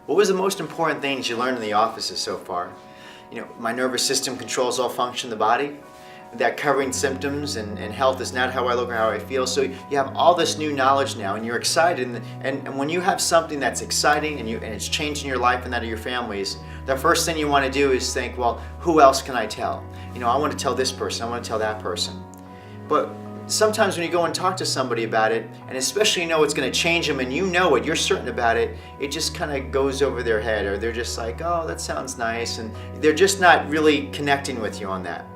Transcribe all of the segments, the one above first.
What was the most important things you learned in the offices so far? My nervous system controls all function of the body. That covering symptoms and health is not how I look or how I feel. So you have all this new knowledge now, and you're excited. And when you have something that's exciting and it's changing your life and that of your families, the first thing you want to do is think, well, who else can I tell? I want to tell this person. I want to tell that person. But sometimes when you go and talk to somebody about it, and especially it's going to change them, and you're certain about it, it just kind of goes over their head, or they're just like, oh, that sounds nice, and they're just not really connecting with you on that.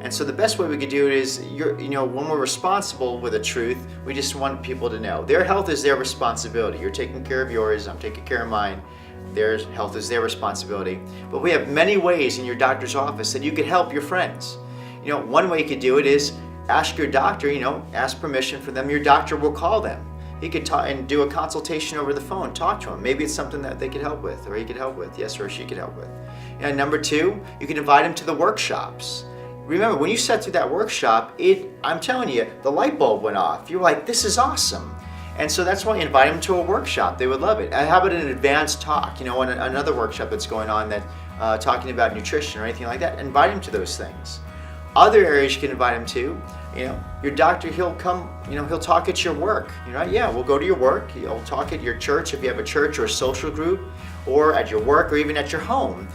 And so the best way we could do it is, when we're responsible with the truth, we just want people to know. Their health is their responsibility. You're taking care of yours, I'm taking care of mine. Their health is their responsibility. But we have many ways in your doctor's office that you could help your friends. One way you could do it is ask your doctor, ask permission for them. Your doctor will call them. He could talk and do a consultation over the phone, talk to them. Maybe it's something that they could help with, or he could help with, yes, or she could help with. And number two, you can invite them to the workshops. Remember, when you sat through that workshop, I'm telling you, the light bulb went off. You're like, this is awesome. And so that's why you invite them to a workshop. They would love it. How about an advanced talk, another workshop that's going on that talking about nutrition or anything like that. Invite them to those things. Other areas you can invite them to, your doctor, he'll come, he'll talk at your work. Yeah, we'll go to your work. He'll talk at your church if you have a church or a social group, or at your work, or even at your home.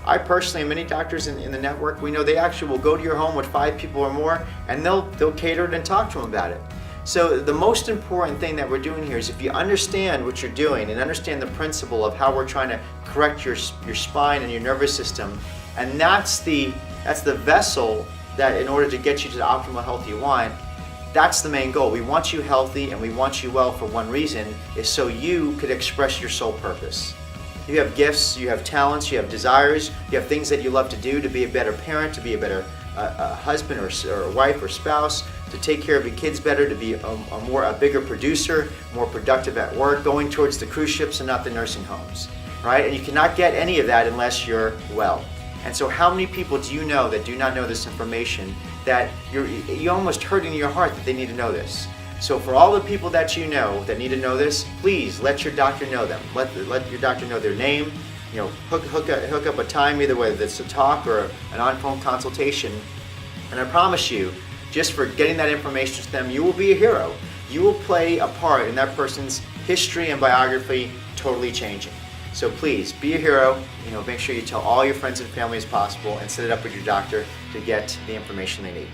I personally, and many doctors in the network, we know they actually will go to your home with 5 people or more, and they'll cater it and talk to them about it. So the most important thing that we're doing here is, if you understand what you're doing and understand the principle of how we're trying to correct your spine and your nervous system, and that's the vessel that, in order to get you to the optimal health you want, that's the main goal. We want you healthy, and we want you well for one reason, is so you could express your soul purpose. You have gifts, you have talents, you have desires, you have things that you love to do, to be a better parent, to be a better husband or wife or spouse, to take care of your kids better, to be a bigger producer, more productive at work, going towards the cruise ships and not the nursing homes, right? And you cannot get any of that unless you're well. And so how many people do you know that do not know this information, that you're almost hurting in your heart that they need to know this? So for all the people that you know that need to know this, please let your doctor know them. Let your doctor know their name. Hook up a time, either whether it's a talk or an on-phone consultation. And I promise you, just for getting that information to them, you will be a hero. You will play a part in that person's history and biography totally changing. So please, be a hero. Make sure you tell all your friends and family as possible, and set it up with your doctor to get the information they need.